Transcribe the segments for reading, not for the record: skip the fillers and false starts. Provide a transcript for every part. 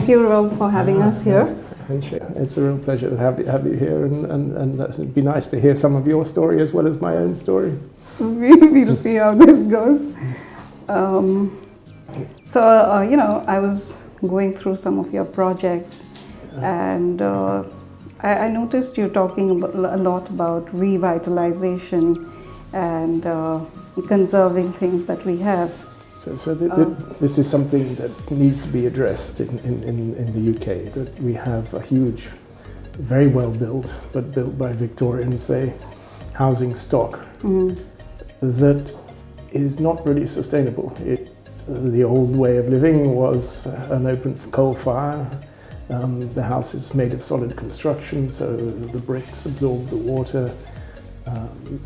thank you, Rob, for having us here. It's a real pleasure to have you here, and it'd be nice to hear some of your story as well as my own story. We'll see how this goes. I was going through some of your projects, and I noticed you talking a lot about revitalization and conserving things that we have. This is something that needs to be addressed in the UK, that we have a huge, very well built, but built by Victorians, say, housing stock that is not really sustainable. The old way of living was an open coal fire. The house is made of solid construction, so the bricks absorb the water.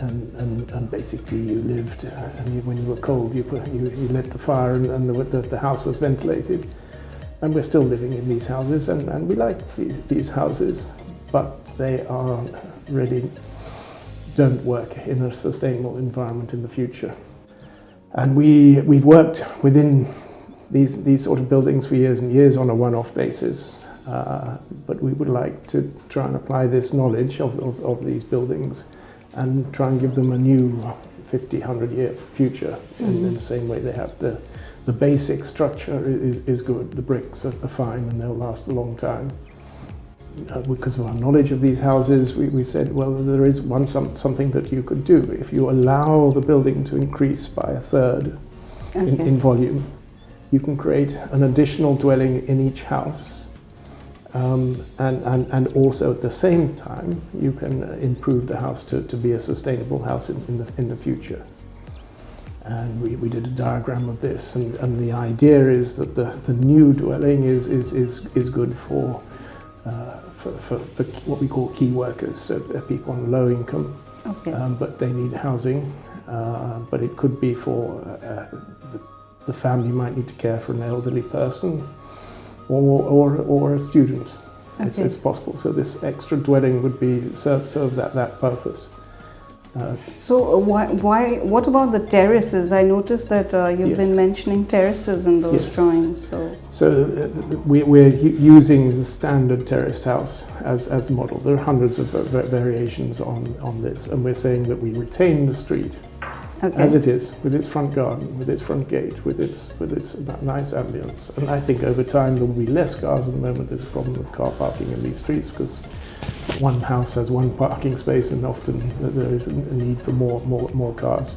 And basically you lived, and when you were cold you lit the fire, and the house was ventilated. And we're still living in these houses, and we like these houses, but they are really don't work in a sustainable environment in the future. And we've worked within these sort of buildings for years and years on a one-off basis, but we would like to try and apply this knowledge of these buildings and try and give them a new 50, 100-year future in the same way they have. The basic structure is good, the bricks are fine, and they'll last a long time. Because of our knowledge of these houses, we said, well, there is something that you could do. If you allow the building to increase by a third in volume, you can create an additional dwelling in each house. And also at the same time you can improve the house to be a sustainable house in the future. And we did a diagram of this, and the idea is that the new dwelling is good for what we call key workers, so people on low income, but they need housing. But it could be for the family might need to care for an elderly person, or a student. It's possible. So this extra dwelling would be serve that purpose. What about the terraces? I noticed that you've been mentioning terraces in those drawings. So we're using the standard terraced house as the model. There are hundreds of variations on this, and we're saying that we retain the street as it is, with its front garden, with its front gate, with its nice ambience. And I think over time there will be less cars. At the moment there's a problem with car parking in these streets because one house has one parking space, and often there is a need for more cars.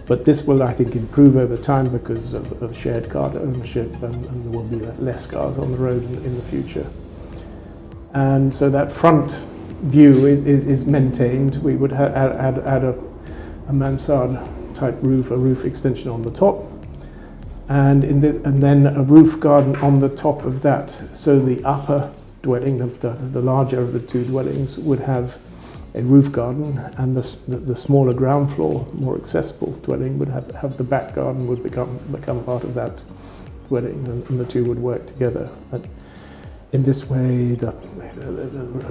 But this will, I think, improve over time because of shared car ownership, and there will be less cars on the road in the future. And so that front view is maintained. We would add a mansard type roof, a roof extension on the top, and then a roof garden on the top of that. So the upper dwelling, the larger of the two dwellings, would have a roof garden, and the smaller ground floor, more accessible dwelling would have the back garden would become part of that dwelling, and the two would work together. And in this way, the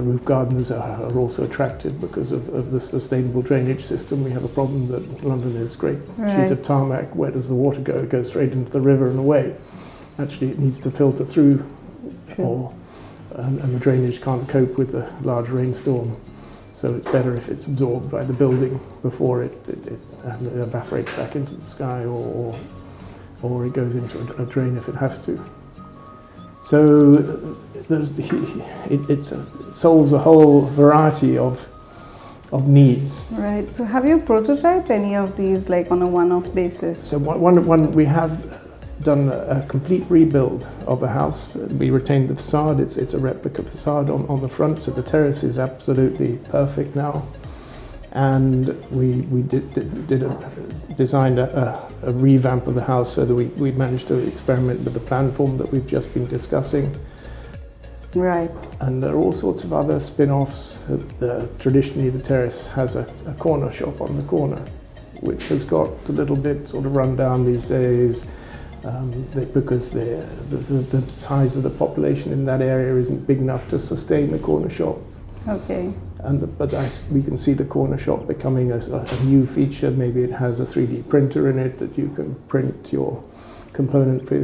roof gardens are also attracted because of the sustainable drainage system. We have a problem that London is a great sheet of tarmac. Where does the water go? It goes straight into the river and away. Actually, it needs to filter through, and the drainage can't cope with the large rainstorm. So it's better if it's absorbed by the building before it evaporates back into the sky, or it goes into a drain if it has to. So it solves a whole variety of needs. Right. So have you prototyped any of these, like on a one-off basis? So one we have done a complete rebuild of a house. We retained the facade. It's a replica facade on the front, so the terrace is absolutely perfect now. And we designed a revamp of the house so that we managed to experiment with the plan form that we've just been discussing. Right. And there are all sorts of other spin-offs. Traditionally the terrace has a corner shop on the corner, which has got a little bit sort of run down these days, because the size of the population in that area isn't big enough to sustain the corner shop. Okay. But we can see the corner shop becoming a new feature. Maybe it has a 3D printer in it that you can print your component for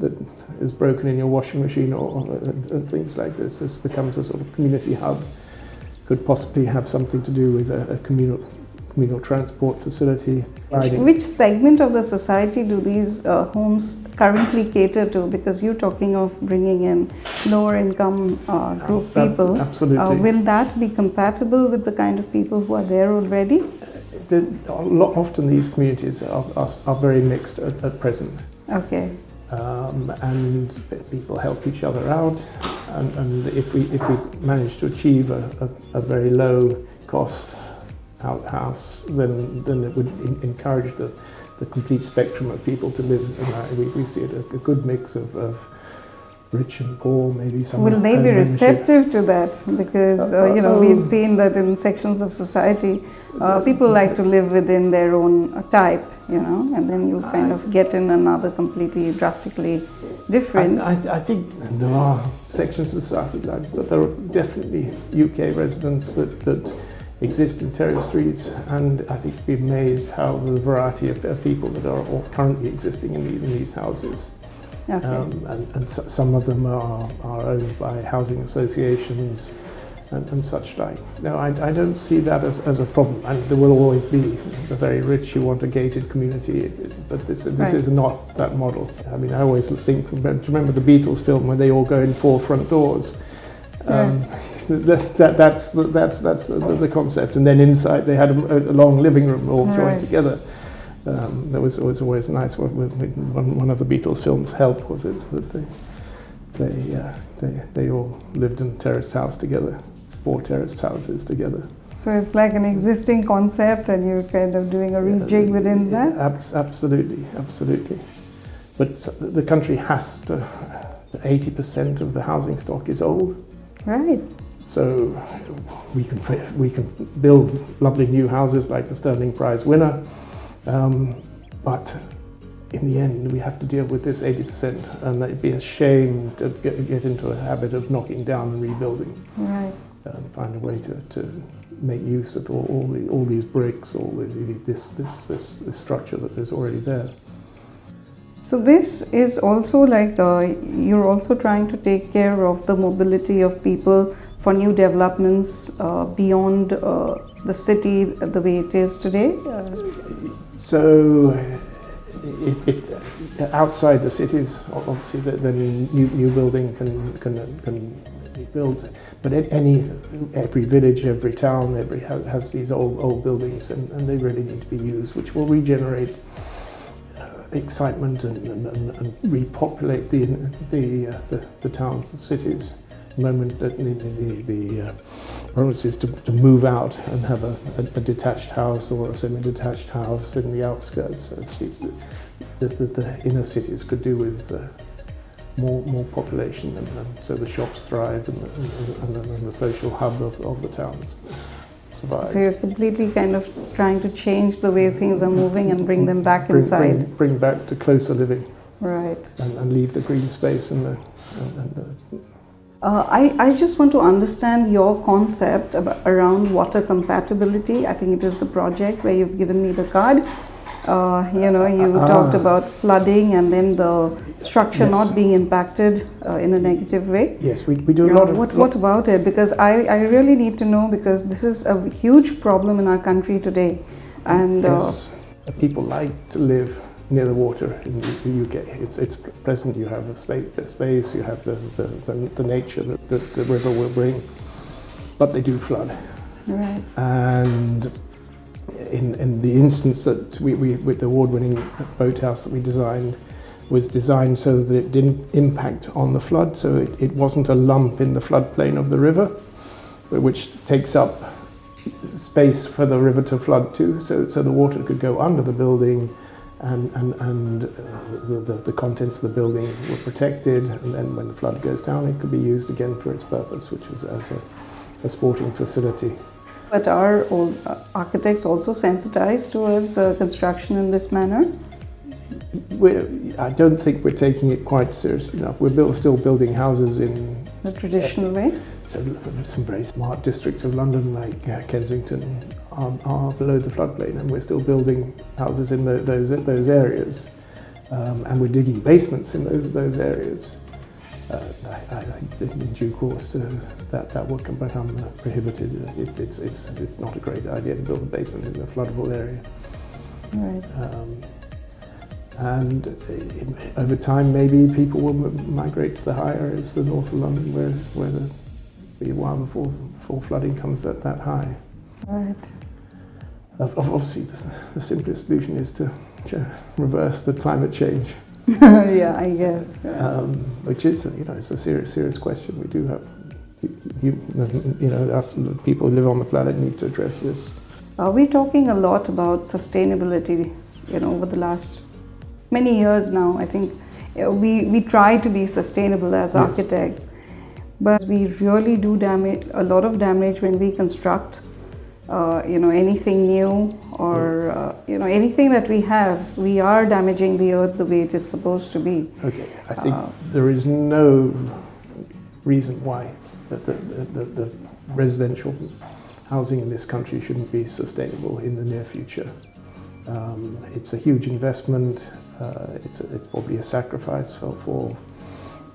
that is broken in your washing machine and things like this. This becomes a sort of community hub. Could possibly have something to do with a communal transport facility. Which segment of the society do these homes currently cater to? Because you're talking of bringing in lower income group people. Absolutely. Will that be compatible with the kind of people who are there already? Often these communities are very mixed at present. Okay. And people help each other out, and if we manage to achieve a very low cost house, then it would encourage the complete spectrum of people to live. And we see it a good mix of rich and poor, maybe some. Will they be receptive to that? Because we've seen that in sections of society, people like to live within their own type, and then you kind of get in another completely drastically different. I think there are sections of society like that, but there are definitely UK residents that exist in terrace streets, and I think you'd be amazed how the variety of people that are all currently existing in these houses. Okay. And some of them are owned by housing associations and such like. No, I don't see that as a problem, and there will always be the very rich who want a gated community, but this Right. is not that model. I mean, I always think, remember the Beatles film where they all go in 4 front doors? That's the concept, and then inside they had a long living room all joined together. That was always nice. One of the Beatles films, Help, was it, that they all lived in a terraced house together, 4 terraced houses together. So it's like an existing concept, and you're kind of doing a rejig within that? Absolutely. But the country has to, 80% of the housing stock is old. Right. So we can build lovely new houses like the Stirling Prize winner, but in the end we have to deal with this 80%, and it'd be a shame to get into a habit of knocking down and rebuilding. Right. Find a way to make use of all these bricks, this structure that is already there. So this is also like you're also trying to take care of the mobility of people for new developments beyond the city the way it is today? So outside the cities, obviously, the new building can be built, but every village, every town, has these old buildings, and they really need to be used, which will regenerate excitement and repopulate the towns and cities. The moment that the promise is to move out and have a detached house or a semi-detached house in the outskirts. Actually, the inner cities could do with more population, and so the shops thrive and the social hub of the towns survive. So you're completely kind of trying to change the way things are moving and bring them back inside. Bring back to closer living. Right. And leave the green space and I just want to understand your concept around water compatibility. I think it is the project where you've given me the card. You talked about flooding and then the structure not being impacted in a negative way. Yes, we do a lot of... What about it? Because I really need to know, because this is a huge problem in our country today. And yes, people like to live near the water in the UK. It's present. You have a space, you have the nature that the river will bring, but they do flood. Right. And in the instance that we with the award-winning boathouse that we designed, was designed so that it didn't impact on the flood, so it wasn't a lump in the floodplain of the river, which takes up space for the river to flood to, so the water could go under the building, and the contents of the building were protected, and then when the flood goes down it could be used again for its purpose, which was as a sporting facility. But are all architects also sensitized towards construction in this manner? I don't think we're taking it quite seriously enough. We're still building houses in the traditional way. So some very smart districts of London, like Kensington, are below the floodplain, and we're still building houses in those areas. and we're digging basements in those areas. I think in due course that will become prohibited. It's not a great idea to build a basement in a floodable area. Right. And over time, maybe people will migrate to the higher areas, the north of London, where the while before flooding comes that high. Right. Obviously, the simplest solution is to reverse the climate change. Yeah, I guess. Which is, it's a serious question. We do have, us people who live on the planet need to address this. We're talking a lot about sustainability, over the last many years now. I think we try to be sustainable as architects, but we really do a lot of damage when we construct. Anything new or anything that we have, we are damaging the earth the way it is supposed to be. Okay, I think there is no reason why the residential housing in this country shouldn't be sustainable in the near future. It's a huge investment. It's probably a sacrifice for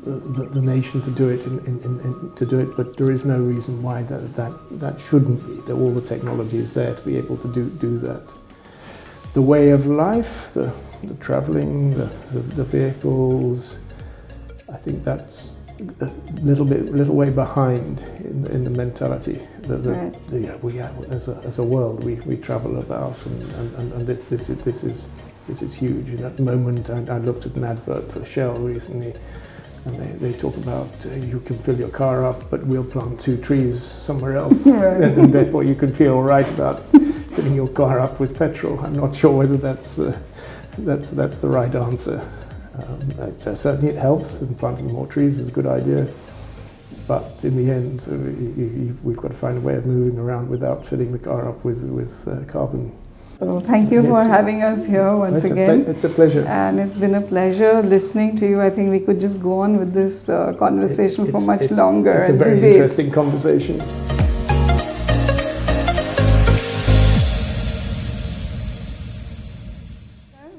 the nation to do it, but there is no reason why that shouldn't be. That all the technology is there to be able to do that. The way of life, the travelling, the vehicles, I think that's a little way behind in the mentality. We as a world we travel about, and this is huge. And at the moment, I looked at an advert for Shell recently. And they talk about you can fill your car up, but we'll plant 2 trees somewhere else, and therefore you can feel all right about filling your car up with petrol. I'm not sure whether that's the right answer. Certainly it helps, and planting more trees is a good idea. But in the end, we've got to find a way of moving around without filling the car up with carbon. So thank you for having us here once again. It's a pleasure. And it's been a pleasure listening to you. I think we could just go on with this conversation for much longer. It's a very interesting conversation.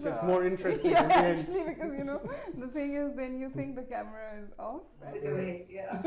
It's more interesting in the end. Actually, because the thing is, then you think the camera is off. Right? Yeah.